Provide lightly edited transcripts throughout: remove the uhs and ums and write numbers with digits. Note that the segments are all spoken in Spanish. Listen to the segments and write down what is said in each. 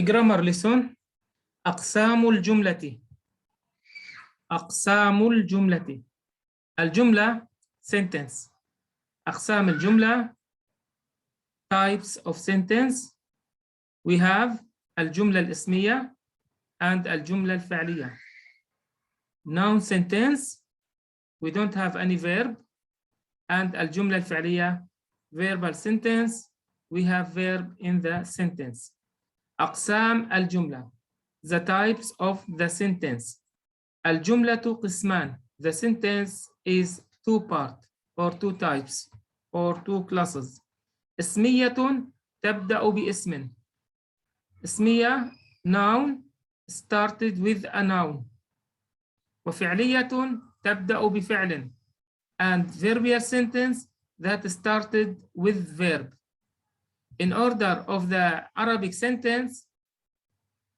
grammar lesson. أقسام الجملة. أقسام الجملة. الجملة sentence. أقسام الجملة types of sentence. We have الجملة الاسمية and الجملة الفعلية. Noun sentence, we don't have any verb. And الجملة الفعلية verbal sentence, we have verb in the sentence. أقسام الجملة, the types of the sentence. الجملة قسمان. The sentence is two part or two types or two classes. اسمية تبدأ باسم. اسمية noun started with a noun. وفعلية تبدأ بفعل. And verbial sentence that started with verb. In order of the Arabic sentence,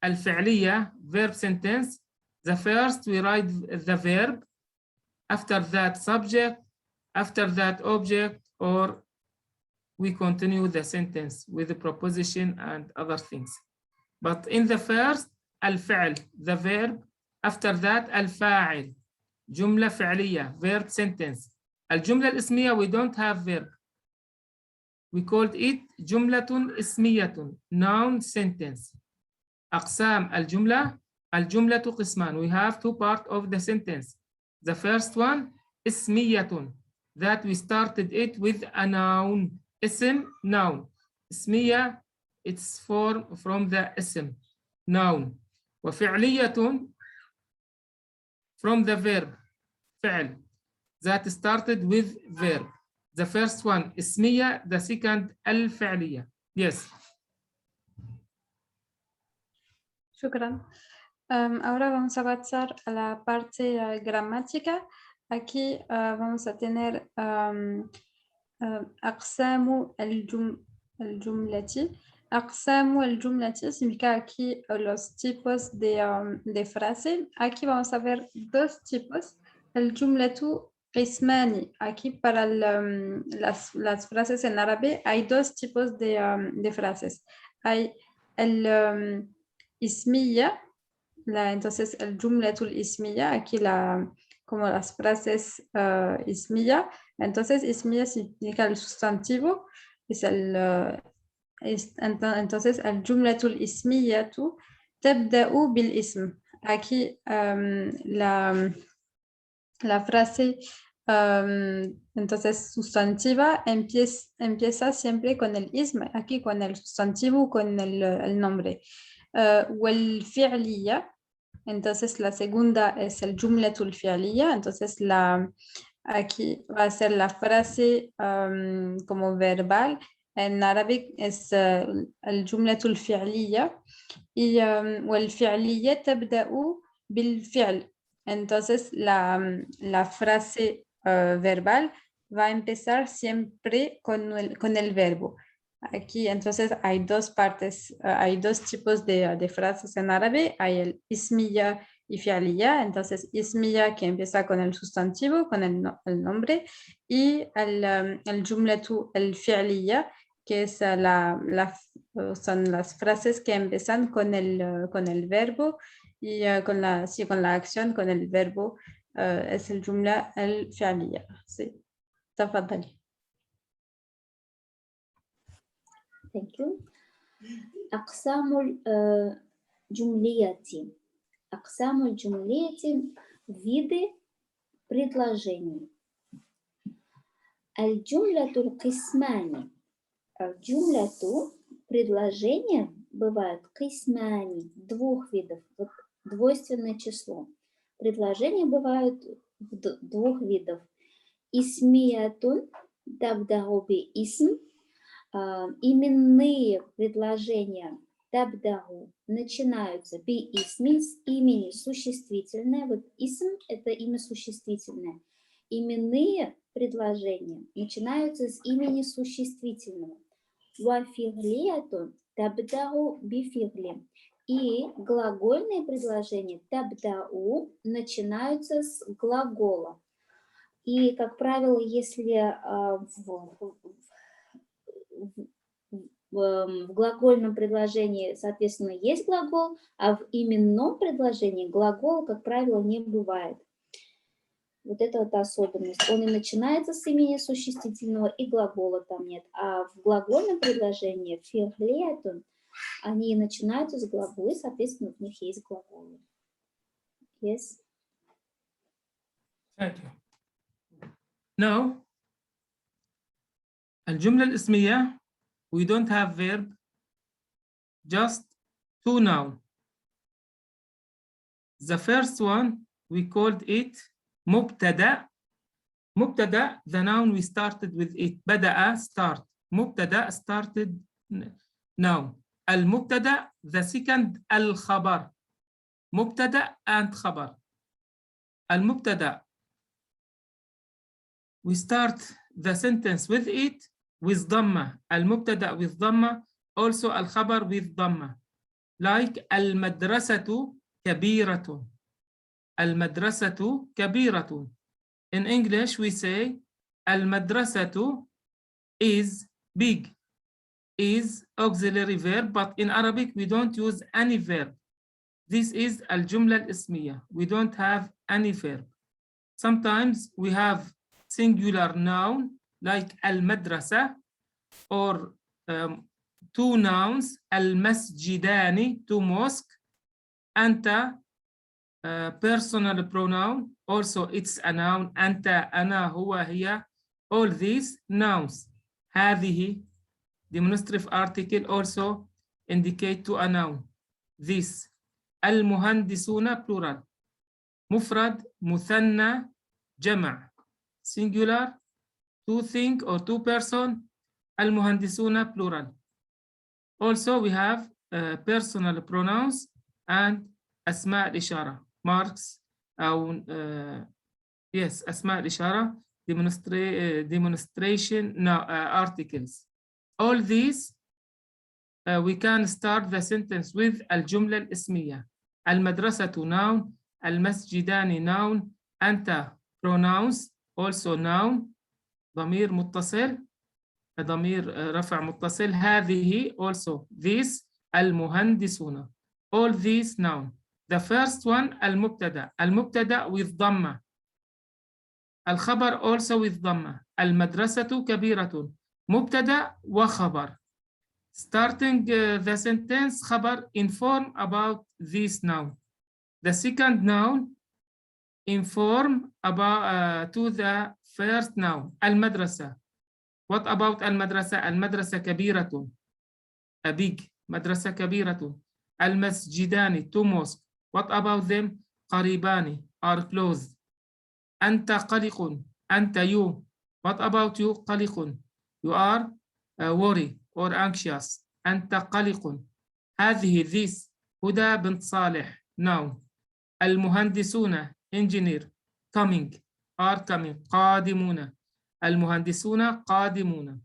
الفعلية verb sentence, the first we write the verb, after that subject, after that object, or we continue the sentence with the preposition and other things. But in the first, الفعل, the verb, after that الفاعل, جملة فعلية, verb sentence. الجملة الاسمية we don't have verb. We called it جملة اسمية, noun sentence. أقسام الجملة, الجملة قسمان. We have two parts of the sentence. The first one, اسمية, that we started it with a noun. اسم, noun. اسمية, it's form from the اسم, noun. وفعلية from the verb, فعل, that started with verb. The first one اسمية, the second الفعلية. Yes. Shukran. Ahora vamos a pasar a la parte gramática. Aquí vamos a tener أقسام الجملة. أقسام الجملة significa aquí los tipos de frase. Aquí vamos a ver dos tipos. الجملة قسمان. Aquí para las frases en árabe hay dos tipos de frases. Hay el ismiya, entonces الجملة الإسمية, aquí como las frases ismiya. Entonces ismiya significa el sustantivo, es entonces الجملة الإسمية تبدأ بالاسم. Aquí la frase entonces sustantiva empieza siempre con el ism, aquí con el sustantivo, con el nombre. والفعلية, entonces la segunda es el جملة الفعلية, entonces aquí va a ser la frase como verbal. En árabe es الجملة الفعلية y والفعلية تبدأ بالفعل. Entonces la frase verbal va a empezar siempre con el verbo. Aquí entonces hay dos partes, hay dos tipos de frases en árabe. Hay el ismiya y fi'liya. Entonces ismiya que empieza con el sustantivo, con el nombre, y el jumlatu el fi'liya, que es son las frases que empiezan con el verbo y con la acción, con el verbo. Es el jumla el fi'liya. Sí. تفضلي. Thank you. أقسام الجملية. أقسام الجملية виды предложений. الجملة القسمان. الجملة предложения бывают قسمان, двух видов, вот двойственное число. Предложения бывают двух видов. Исмиятун табдау би исм. Именные предложения табдау начинаются би исми, с имени существительное. Вот исм – это имя существительное. Именные предложения начинаются с имени существительного. Ва фиглиятун табдау би фигли. И глагольные предложения табдау начинаются с глагола. И, как правило, если в глагольном предложении, соответственно, есть глагол, а в именном предложении глагола, как правило, не бывает. Вот это вот особенность. Он и начинается с имени существительного, и глагола там нет. А в глагольном предложении, verlehrt, они начинаются с глагола, и, соответственно, в них есть глаголы. Yes. Thank you. Now, الجملة الاسمية we don't have verb, just two nouns. The first one we called it مبتدأ. مبتدأ, the noun we started with it. بدأ, start. مبتدأ, started noun. المبتدأ, the second الخبر. مبتدأ and خبر. المبتدأ, we start the sentence with it with ضمة. المبتدأ with ضمة, also الخبر with ضمة. Like المدرسة كبيرة. المدرسة كبيرة. In English we say المدرسة is big, is auxiliary verb, but in Arabic we don't use any verb. This is الجملة الاسمية. We don't have any verb. Sometimes we have singular noun like المدرسة, or two nouns المسجدان, two mosque. أنت personal pronoun, also it's a noun. أنت, أنا, هو, هي. All these nouns. هذه demonstrative article also indicate to a noun. This. المهندسون plural. مفرد, مثنى, جمع. Singular, two thing or two person. المهندسون plural. Also we have personal pronouns and أسماء الإشارة. Marks أو yes أسماء الإشارة, demonstration articles. All these we can start the sentence with الجملة الاسمية. المدرسة noun, المسجدان noun, أنت pronouns, also noun, ضمير متصل, ضمير رفع متصل. هذه also this, المهندسون. All these noun. The first one المبتدأ. المبتدأ with ضمة. الخبر also with ضمة. المدرسة كبيرة. مبتدأ وخبر. Starting the sentence خبر inform about this noun. The second noun inform about to the first noun. المدرسة. What about المدرسة? المدرسة كبيرة. A big. مدرسة كبيرة. المسجدان, two mosques. What about them? قريبان, are close. أنت قلق. أنت, you. What about you? قلق. You are worried or anxious. أنت قلق. هذه this. هدى بنت صالح, noun. المهندسون, engineer, coming, are coming. قادمون. المهندسون قادمون.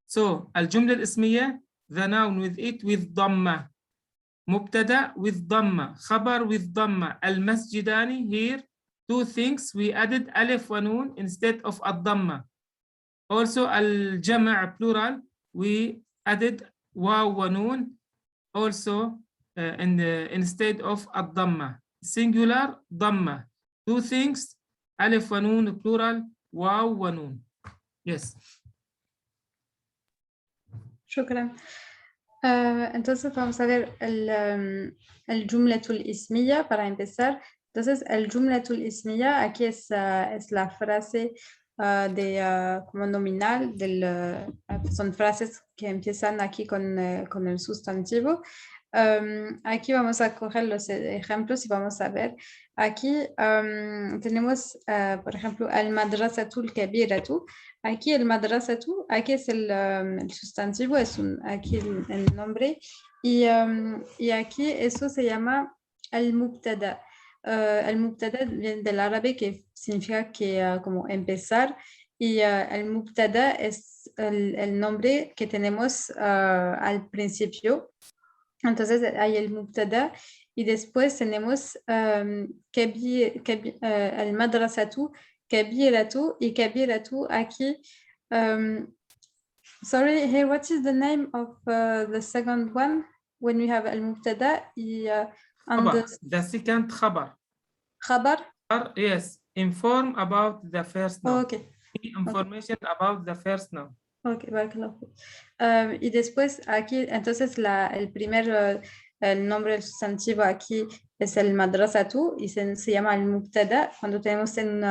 So الجملة الاسمية, the noun with it with ضمة. مبتدأ with ضمة. خبر with ضمة. المسجدان, here two things we added ألف ونون instead of الضمة. Also الجمع plural we added واو ونون also instead of الضمة. Singular ضمة. Two things ألف ونون plural واو ونون. Yes. شكرا. Entonces vamos a ver الجملة الاسمية para empezar. Entonces الجملة الاسمية aquí es la frase como nominal son frases que empiezan aquí con el sustantivo. Aquí vamos a coger los ejemplos y vamos a ver. Aquí tenemos, por ejemplo, al-madrasatul kabiratu. Aquí el madrasatu, aquí es el sustantivo, es aquí el nombre. Y aquí eso se llama al-mubtada. Al-mubtada viene del árabe que significa que como empezar. Y al-mubtada es el nombre que tenemos al principio. Entonces hay el mubtada y después tenemos al-madrasatu, kabiratu, y kabiratu aquí Sorry, here, what is the name of the second one when we have al-mubtada and خبر. the The second خبر. khabar? Yes, inform about the first noun. Okay, Information about the first noun. ok, barakallahu fik. Y después aquí, entonces el primer, el nombre del sustantivo aquí es el madrasatu y se llama el mubtada. Cuando tenemos en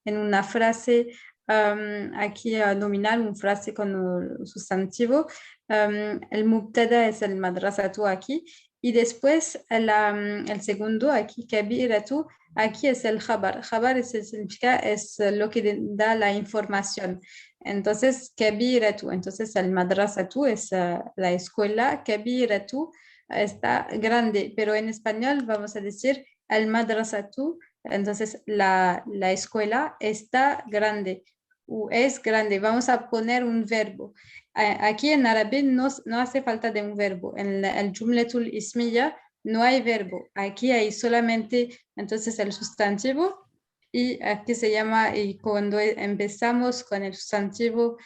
una frase aquí nominal, una frase con un sustantivo, el mubtada es el madrasatu aquí. Y después el segundo aquí, kabiratu, aquí es el khabar. Khabar significa es lo que da la información. Entonces, kabiratu, entonces el madrasatu es la escuela, kabiratu está grande, pero en español vamos a decir el madrasatu, entonces la escuela está grande o es grande. Vamos a poner un verbo. Aquí en árabe no hace falta de un verbo. En el jumlatul ismiya no hay verbo. Aquí hay solamente entonces el sustantivo. Y aquí se llama, y cuando empezamos con el sustantivo,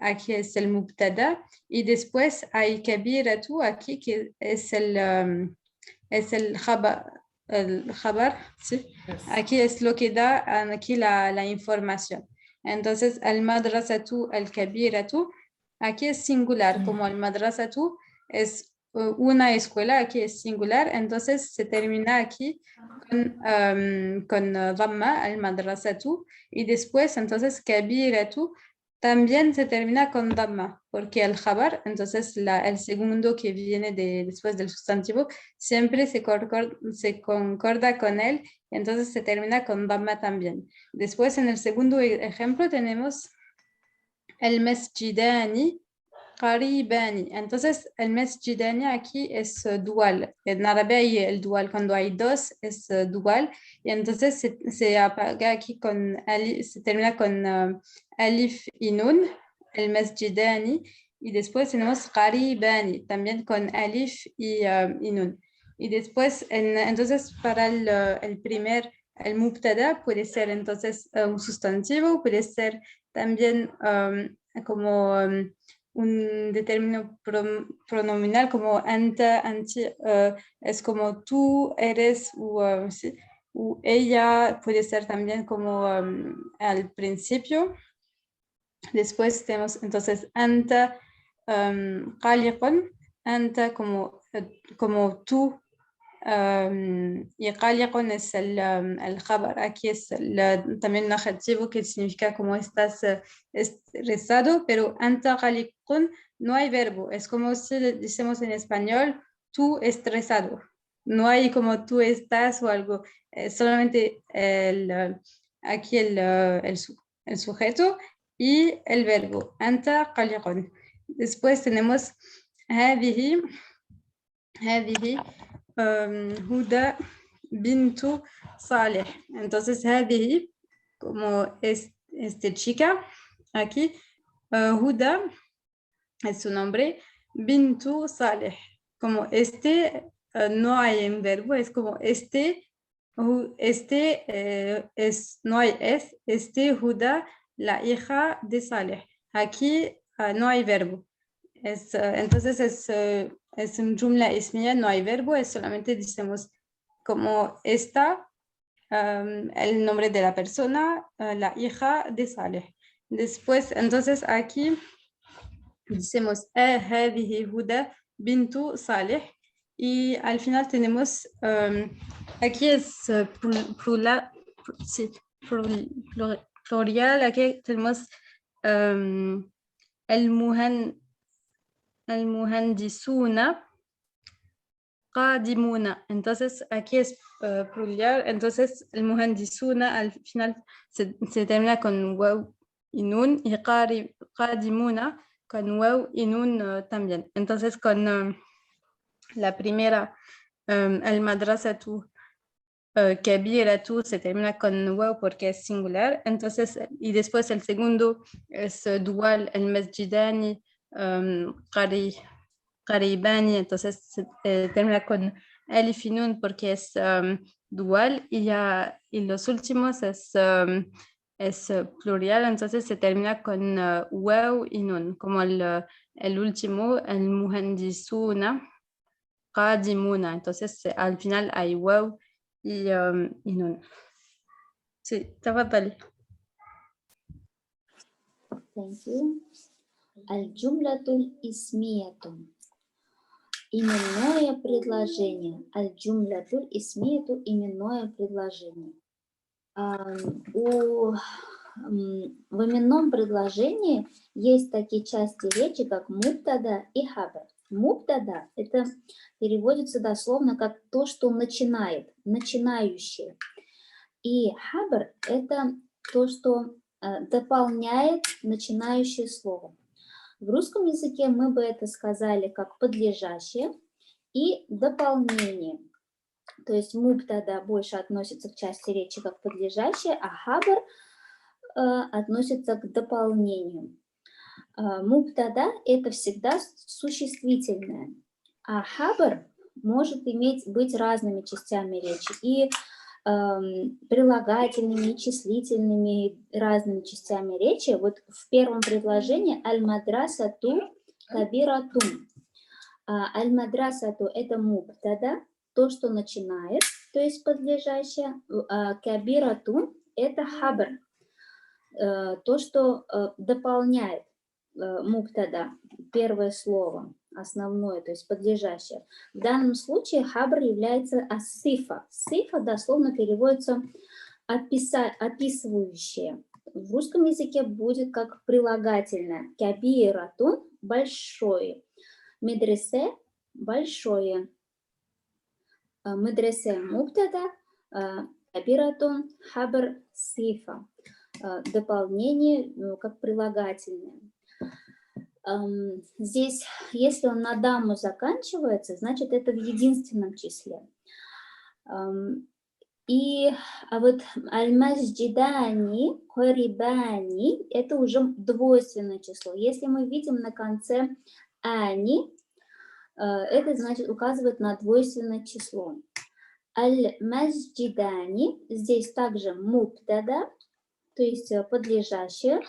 aquí es el mubtada, y después hay kabiratu aquí, que es el khabar, ¿sí? Yes. Aquí es lo que da aquí la información. Entonces, el madrasatu, el kabiratu, aquí es singular, como el madrasatu es una escuela, aquí es singular, entonces se termina aquí con dhamma, el madrasatu, y después entonces kabiratu también se termina con dhamma, porque el khabar, entonces el segundo que viene después del sustantivo, siempre se concorda con él, entonces se termina con dhamma también. Después en el segundo ejemplo tenemos el masjidani qaribani. Entonces, el masjidani aquí es dual. En árabe hay el dual. Cuando hay dos es dual. Y entonces se apaga aquí con se termina con alif y nun, el masjidani. Y después tenemos qaribani, también con alif y nun. Y después, entonces, para el primer, el mubtada puede ser entonces un sustantivo, puede ser también como un determinado pronominal como anta, anti, es como tú eres sí, o ella, puede ser también como al principio. Después tenemos entonces anta qaliqun, anta como tú, y qaliqun es el khabar. Aquí es también un adjetivo que significa como estás estresado, pero anta qaliqun no hay verbo. Es como si decimos en español tú estresado. No hay como tú estás o algo. Solamente aquí el sujeto y el verbo anta qaliqun. Después tenemos هذه Huda bintu Saleh. Entonces, هذه como este chica aquí, Huda es su nombre, bintu Saleh. Como no hay en verbo, es como no hay Huda, la hija de Saleh. Aquí no hay verbo. Entonces es un jumla ismiya, no hay verbo, es solamente decimos como esta, el nombre de la persona, la hija de Saleh. Después, entonces aquí decimos هذه هدى bintu Saleh, y al final tenemos aquí es plurial, aquí tenemos المهندسون قادمون. Entonces aquí es plural, entonces el muhandisuna al final se termina con waw y nun, y qadimuna con waw y nun también. Entonces con la primera, el madrasatu kabiratu se termina con waw porque es singular, entonces, y después el segundo es dual, el masjidani qaribani, entonces termina con alif y nun porque es dual, y los últimos es es plural, entonces se termina con waw y nun, como el último, el muhandisuna, qadimuna. Entonces al final hay waw y nun. Sí, تفضلي. Thank you. Аль-джумлятуль исмияту. Именное предложение. Аль-джумлятуль исмияту. Именное предложение. В именном предложении есть такие части речи, как мубтада и хабар. Мубтада – это переводится дословно как то, что начинает, начинающее. И хабар – это то, что дополняет начинающее слово. В русском языке мы бы это сказали как подлежащее и дополнение. То есть мубтада больше относится к части речи как подлежащее, а хабар относится к дополнению. Мубтада – это всегда существительное, а хабар может быть разными частями речи, и прилагательными, и числительными, разными частями речи. Вот в первом предложении аль-мадрасату кабиратун. Аль-мадрасату – это мубтада, то, что начинает, то есть подлежащее. Кабиратун – это хабар, то, что дополняет мубтада, первое слово, основное, то есть подлежащее. В данном случае хабар является асифа. Сифа дословно переводится описывающее. В русском языке будет как прилагательное. Кабиратун – большое. Медресе – большое. Медресе мубтада, кабиратун хабар сифа. Дополнение как прилагательное. Здесь, если он на даму заканчивается, значит это в единственном числе. А вот аль-масджидани, корибани – это уже двойственное число. Если мы видим на конце ани, это значит указывает на двойственное число. Аль-масджидани здесь также мубтада, то есть подлежащее,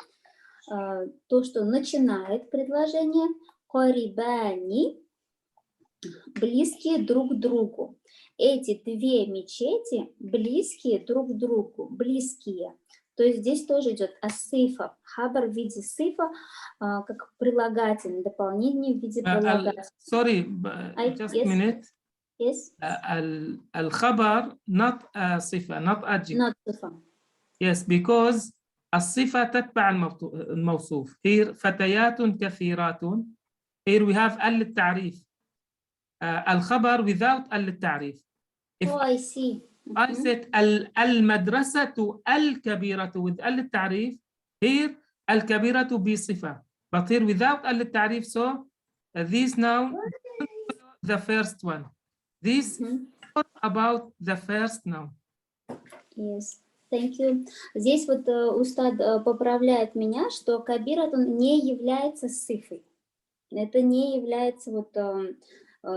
то, что начинает предложение. Корибани – близкие друг к другу. Эти две мечети близкие друг к другу, близкие. То есть здесь тоже идет асифа, хабар в виде сифа, как прилагательное, дополнение в виде прилагательного. Sorry, just a minute. Yes. Al-khabar not a sifa, not adjective. Not sifa. Yes, because الصفة تتبع الموصوف. Here فتيات كثيرات. Here we have التعريف. الخبر without التعريف. Oh, I see. I said المدرسة الكبيرة with التعريف. Here الكبيرة بصفة. But here without التعريف, so this noun the first one. This about the first noun. Yes. Thank you. Здесь вот Устад поправляет меня, что кабиратун не является сифой. Это не является вот...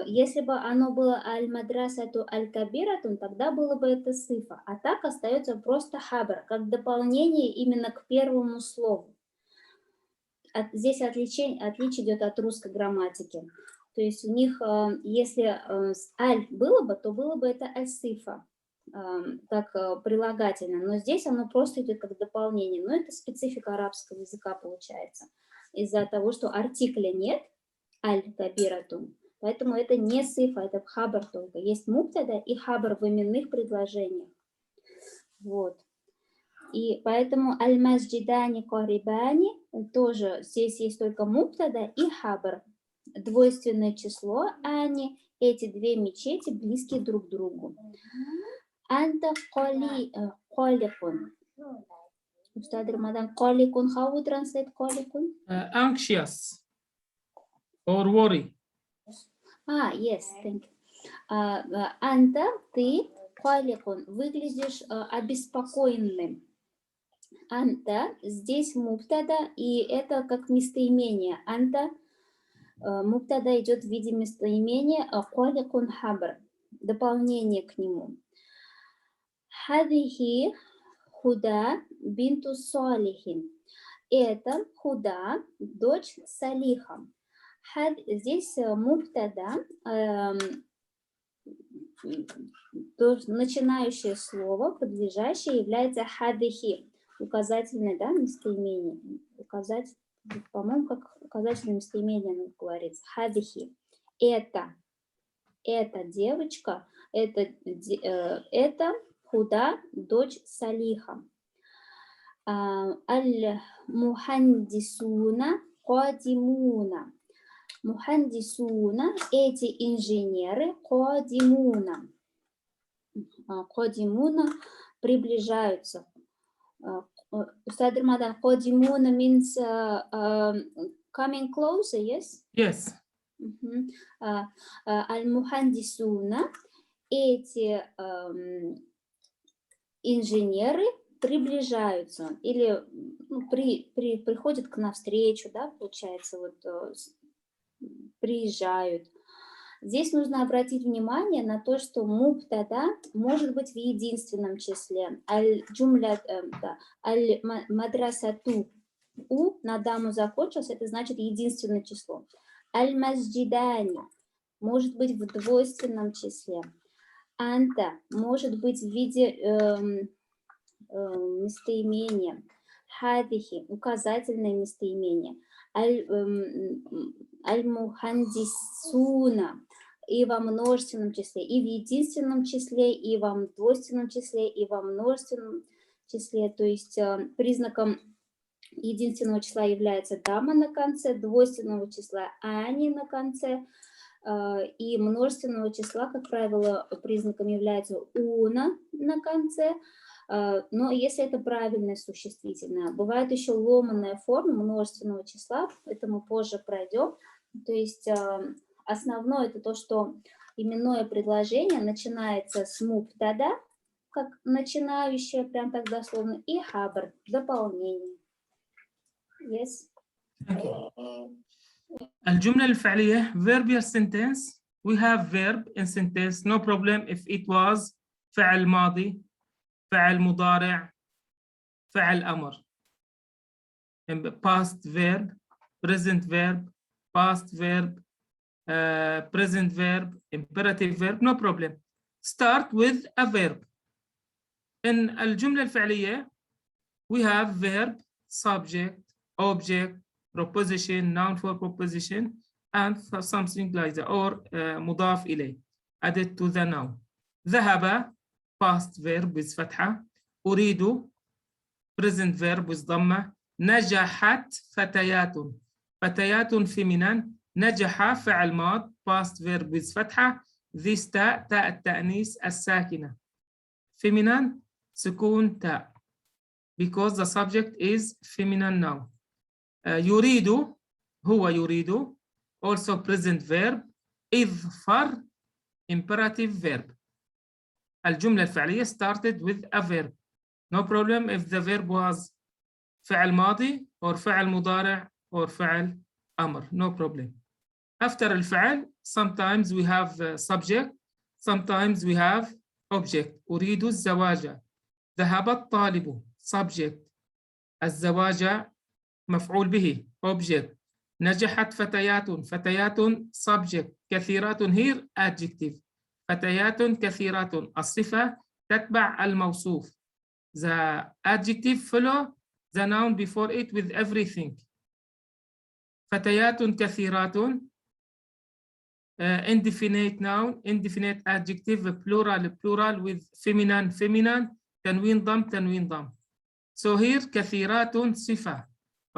Если бы оно было аль-мадрасату аль-кабиратун, тогда было бы это сифа. А так остается просто хабар, как дополнение именно к первому слову. Здесь отличие идет от русской грамматики. То есть у них, если аль было бы, то было бы это аль-сифа, как прилагательное. Но здесь оно просто идет как дополнение. Но это специфика арабского языка получается. Из-за того, что артикля нет, аль-кабиратун, поэтому это не сифа, это хабар только. Есть мубтада и хабар в именных предложениях. Вот. И поэтому аль-масджидани корибани тоже здесь есть только мубтада и хабар. Двойственное число, ани, эти две мечети близкие друг к другу. Анта коликун. Ustad Ramadan, коликун, how we translate коликун? Anxious or worry. Yes, thank you. Анта, ты, коликун, выглядишь обеспокоенным. Анта, здесь мубтада, и это как местоимение. Анта, мубтада идет в виде местоимения, коликун хабр, дополнение к нему. Хадихи худа, бинту Салихин. Это Худа, дочь Салиха. Здесь мубтада, начинающее слово, подлежащее, является хадихи, указательное, да, местоимение. По-моему, как указательное местоимение говорится. Хадихи. Это девочка, это Худа, дочь Салиха. Аль-мухандисуна кадимуна. Мухандисуна, эти инженеры, кадимуна. Кадимуна приближаются. Ustad Ramadan, Qadimuna means coming closer, yes? Yes. Аль-Мухандисуна, эти инженеры приближаются или приходят к навстречу, да, получается, вот приезжают. Здесь нужно обратить внимание на то, что мубтада может быть в единственном числе. Аль-мадрасату на даму закончился, это значит единственное число. Аль-масджидани может быть в двойственном числе. Анта может быть в виде местоимения. Хадихи указательное местоимение. Аль-мухандисуна и во множественном числе, и в единственном числе, и во двойственном числе, и во множественном числе. То есть признаком единственного числа является дама на конце, двойственного числа ани на конце, и множественного числа, как правило, признаком является уна на конце. Но если это правильное существительное, бывает еще ломаная форма множественного числа, это мы позже пройдем. То есть основное это то, что именное предложение начинается с мубтада, как начинающее, прям так дословно, и хабр, дополнение. Yes. الجملة الفعلية verbial sentence. We have verb in sentence. No problem if it was فعل ماضي, فعل مضارع, فعل أمر. Past verb, present verb, past verb, present verb, imperative verb. No problem. Start with a verb. In الجملة الفعلية we have verb, subject, object, proposition, noun for proposition, and something like that, or مضاف إليه, added to the noun. ذهب, past verb with فتحة. أريد, present verb with ضمة. نجحت فتيات. فتيات feminine. نجح فعل ماض, past verb with فتحة. This تاء التأنيث الساكنة. Feminine, سكون تاء. Because the subject is feminine noun. يريد, هو يريد, also present verb. اظفر, imperative verb. الجملة الفعلية started with a verb. No problem if the verb was فعل ماضي or فعل مضارع or فعل أمر. No problem. After الفعل, sometimes we have subject, sometimes we have object. أريد الزواج. ذهب الطالب. Subject. الزواج مفعول به. Object. نجحت فتيات. فتيات subject. كثيرات here adjective. فتيات كثيرات. الصفة تتبع الموصوف. The adjective follow the noun before it with everything. فتيات كثيرات. Indefinite noun, indefinite adjective, plural with feminine, تنوين ضم. So here كثيرات صفة.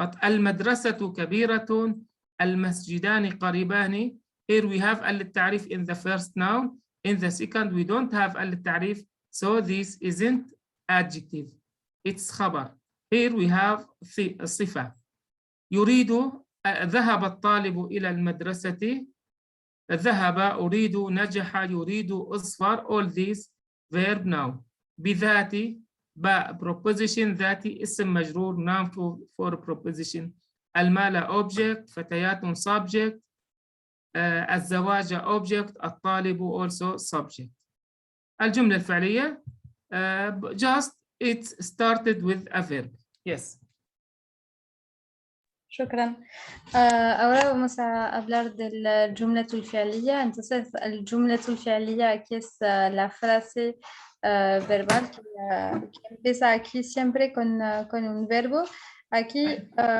But المدرسة كبيرة. المسجدان قريبان. Here we have التعريف in the first noun. In the second we don't have التعريف. So this isn't adjective. It's خبر. Here we have صفة. يريد, ذهب الطالب إلى المدرسة. ذهب, أريد, نجح, يريد, أصفر. All these verb now. بذاتي, proposition. ذاتي اسم مجرور, noun for proposition. المال object. فتيات subject. الزواج object. الطالب also subject. الجملة الفعلية just it started with a verb. Yes. شكرا. Ahora vamos a hablar del jumlatul fi'liya. Entonces, el jumlatul fi'liya aquí es la frase verbal que empieza aquí siempre con un verbo. Aquí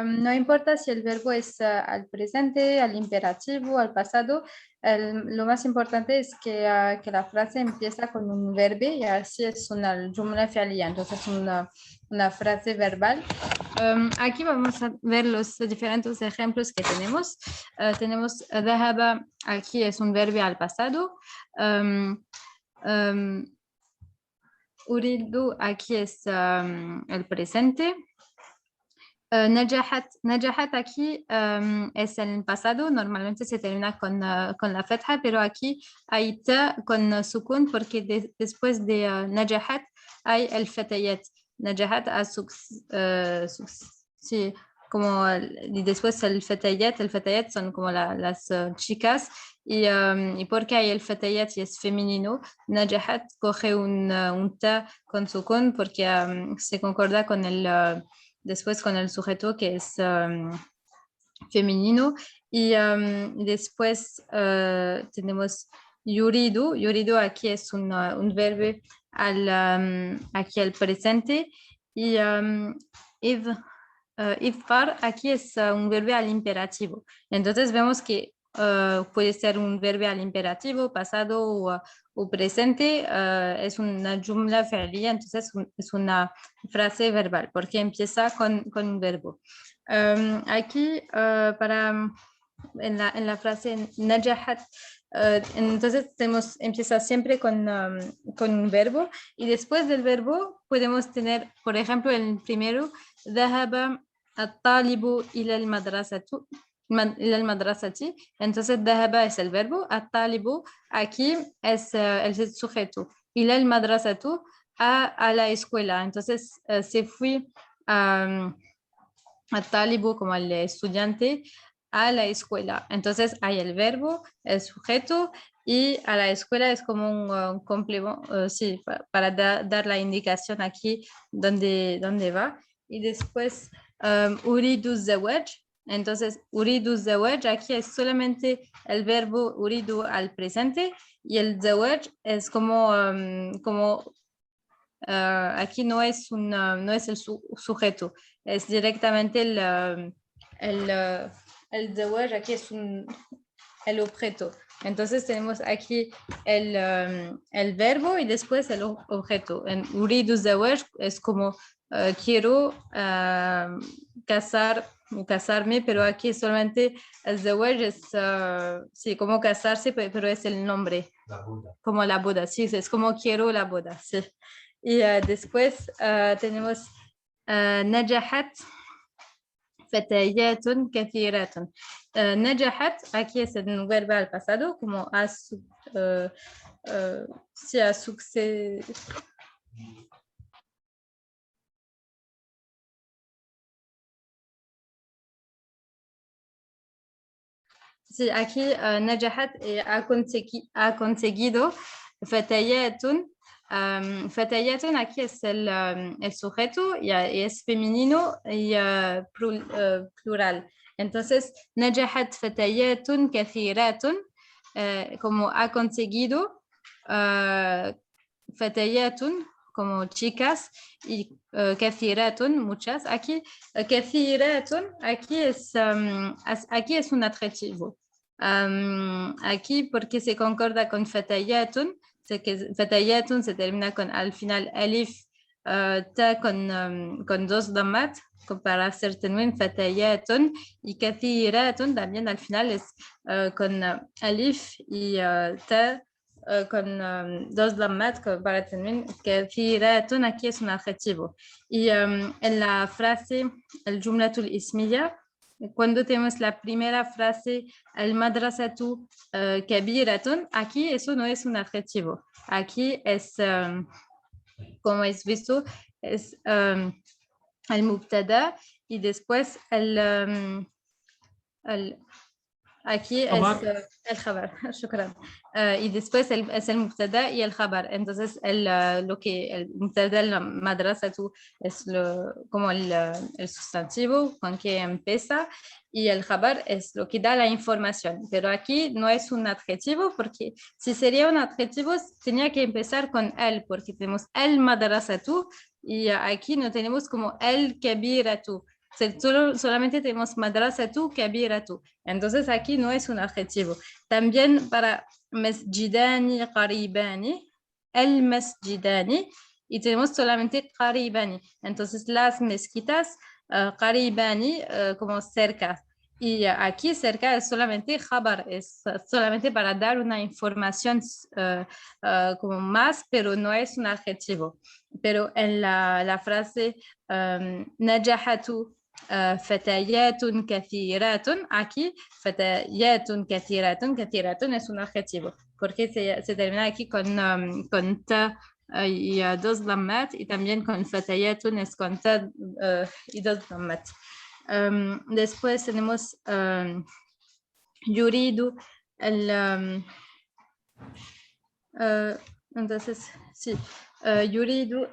no importa si el verbo es al presente, al imperativo, al pasado. Lo más importante es que la frase empieza con un verbo y así es una jumla fi'liya. Entonces, una frase verbal. Aquí vamos a ver los diferentes ejemplos que tenemos. Tenemos ذهب, aquí es un verbo al pasado. أريد, aquí es el presente. نجحت aquí es el pasado, normalmente se termina con la fetha, pero aquí hay ta con sukun porque después de نجحت hay el فتيات. نجحت sí, como y después el فتيات son como las chicas y porque hay el فتيات y es femenino, نجحت coge un ta con sukun porque se concorda con después con el sujeto que es femenino y después tenemos yuridu. Yuridu aquí es un verbo aquí al presente y idfar aquí es un verbo al imperativo. Entonces vemos que puede ser un verbo al imperativo, pasado o presente, es una jumla fi'liya, entonces es una frase verbal, porque empieza con un verbo. Aquí, en la frase najahat, entonces empieza siempre con un verbo, y después del verbo podemos tener, por ejemplo, el primero, ذهب الطالب إلى المدرسة. Entonces ذهب es el verbo, الطالب aquí es el sujeto, إلى المدرسة a la escuela. Entonces se fue الطالب como el estudiante a la escuela. Entonces hay el verbo, el sujeto, y a la escuela es como un complemento, sí, para dar la indicación aquí dónde va. Y después uridu الزواج. Entonces uridu الزواج aquí es solamente el verbo uridu al presente y el زواج es como aquí no es el sujeto, es directamente el زواج, aquí es el objeto. Entonces tenemos aquí el verbo y después el objeto. En uridu الزواج es como quiero casarme, pero aquí solamente el زواج es sí, como casarse, pero es el nombre. La boda. Como la boda, sí, es como quiero la boda, sí. Y después tenemos نجحت فتيات كثيرات. نجحت aquí es un verbo al pasado, como si a succès. Sí, aquí نجحت ha conseguido فتيات. فتيات aquí es el sujeto y es femenino y plural. Entonces, نجحت فتيات كثيرات como ha conseguido فتيات como chicas y كثيرات muchas. Aquí كثيرات aquí es un adjetivo. Aquí porque se concorda con فتيات. Que فتيات se termina con al final alif ta con dos damat para hacer tanwin فتيات y كثيرات también al final es con alif y ta con dos damat para tanwin كثيرات. Aquí es un adjetivo. Y en la frase el jumlatul ismiya, cuando tenemos la primera frase, el madrasatu kabiratun, aquí eso no es un adjetivo. Aquí es, como es visto, es el mubtada y después el aquí es خبر. el khabar, شكرا. Y después es el mubtada y el khabar. Entonces, lo que el mubtada, la madrasatu, es como el sustantivo con que empieza, y el khabar es lo que da la información. Pero aquí no es un adjetivo, porque si sería un adjetivo, tenía que empezar con el, porque tenemos el madrasatu, y aquí no tenemos como el kabiratu. Solamente tenemos madrasatu, kabiratu. Entonces aquí no es un adjetivo. También para masjidani, qaribani, el masjidani, y tenemos solamente qaribani. Entonces las mezquitas, qaribani, como cerca. Y aquí cerca es solamente khabar, es solamente para dar una información como más, pero no es un adjetivo. Pero en la frase najahatu فتيات كثيرات, aquí فتيات كثيرات, كثيرات es un adjetivo, porque se termina aquí con ta y dos lammat, y también con فتيات es con ta y dos lammat. Después tenemos يريد entonces sí, يريد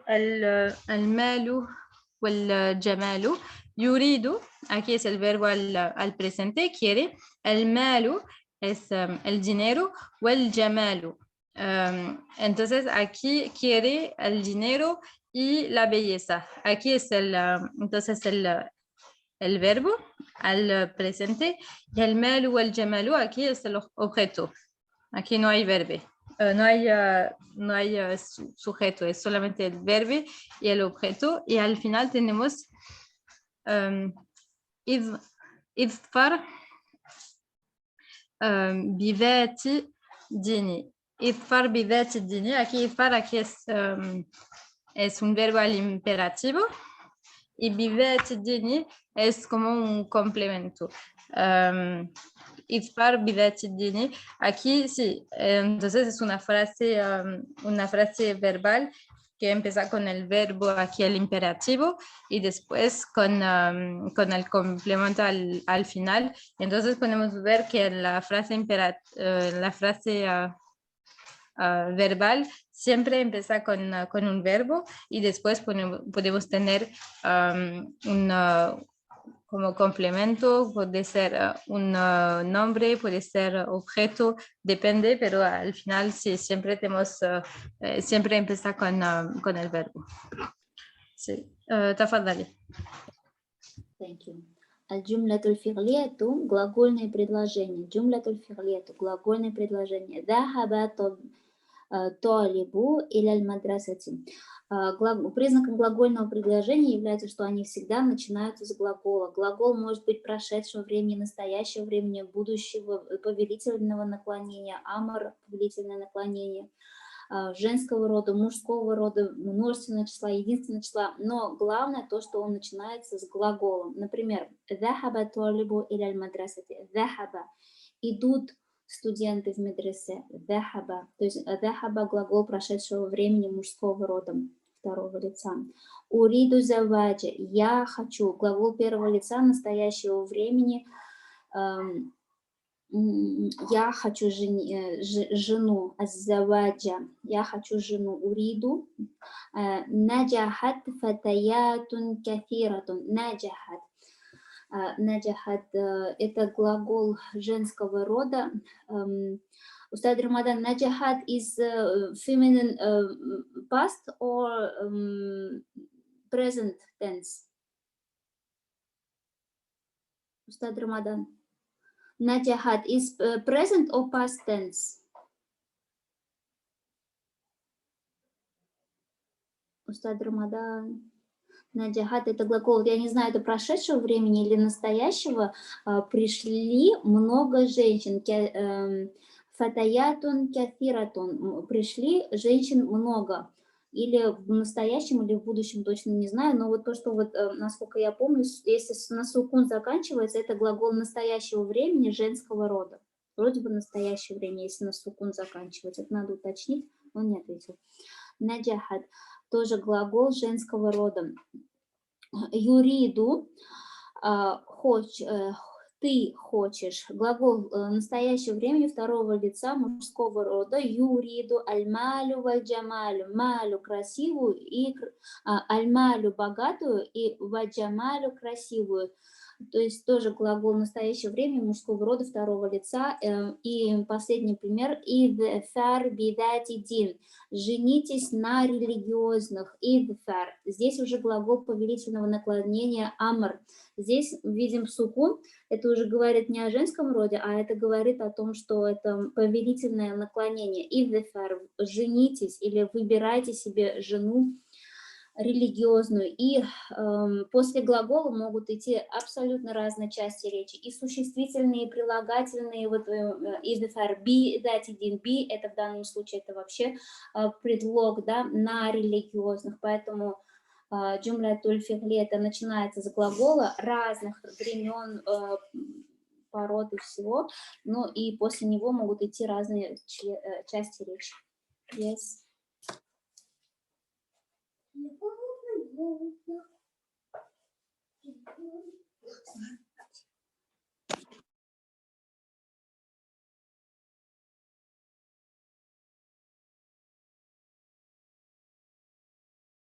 المال والجمال. يريد, aquí es el verbo al presente, quiere. El malu es el dinero, والجمال. Entonces aquí quiere el dinero y la belleza. Aquí es entonces el verbo al presente, y el malu والجمال aquí es el objeto. Aquí no hay verbo. No hay sujeto, es solamente el verbo y el objeto, y al final tenemos إظفر بذات ديني. إظفر بذات ديني. Aquí إظفر aquí es un verbo al imperativo, y بذات ديني es como un complemento. إظفر بذات ديني. Aquí sí, entonces es una frase verbal que empieza con el verbo aquí el imperativo, y después con el complemento al final. Entonces podemos ver que la frase verbal siempre empieza con un verbo, y después podemos tener como complemento, puede ser un nombre, puede ser objeto, depende, pero al final sí, siempre empieza con el verbo. Sí, تفضلي. Thank you. Аль-джумлятуль фи'лияту, глагольное предложение. Джумлятуль фи'лияту, глагольное предложение. Захаба талибу иляль мадрасати. Признаком глагольного предложения является, что они всегда начинаются с глагола. Глагол может быть прошедшего времени, настоящего времени, будущего, повелительного наклонения, амар, повелительное наклонение, женского рода, мужского рода, множественного числа, единственного числа. Но главное то, что он начинается с глаголом. Например, захаба талибу иляль мадрасати. Захаба. Идут студенты в медресе. Захаба. То есть захаба — глагол прошедшего времени мужского рода, второго лица. Уриду заваджа. Я хочу. Глагол первого лица настоящего времени. Я хочу жену. Аззаваджа. Я хочу жену. Уриду. Наджахат фатаятун кафиратун. Наджахат. Наджахат – это глагол женского рода. Ustad Ramadan, наджахат is feminine past or present tense? Ustad Ramadan. Наджахат is present or past tense? Ustad Ramadan. Наджахат — это глагол, я не знаю, это прошедшего времени или настоящего. Пришли много женщин. Фатаятун кафиратун. Пришли женщин много. Или в настоящем, или в будущем, точно не знаю. Но вот то, что вот, насколько я помню, если на сукун заканчивается, это глагол настоящего времени женского рода. Вроде бы настоящее время, если на сукун заканчивается. Это надо уточнить. Он не ответил. Наджахат. Тоже глагол женского рода. Юриду, ты хочешь. Глагол настоящего времени второго лица мужского рода. Юриду аль-малю валь-джамалю. Малю красивую и аль-малю богатую и валь-джамалю красивую. То есть тоже глагол настоящего времени мужского рода второго лица. И последний пример. Идфар бидати дин. Женитесь на религиозных. Идфар. Здесь уже глагол повелительного наклонения амр. Здесь видим сукун. Это уже говорит не о женском роде, а это говорит о том, что это повелительное наклонение. Идфар. Женитесь или выбирайте себе жену религиозную. И после глагола могут идти абсолютно разные части речи. И существительные, и прилагательные. Вот идфар би, дать один би, это в данном случае это вообще предлог, да, на религиозных. Поэтому джумлятуль фи'ли это начинается с глагола разных времен, пород и всего. Ну и после него могут идти разные части речи. Yes.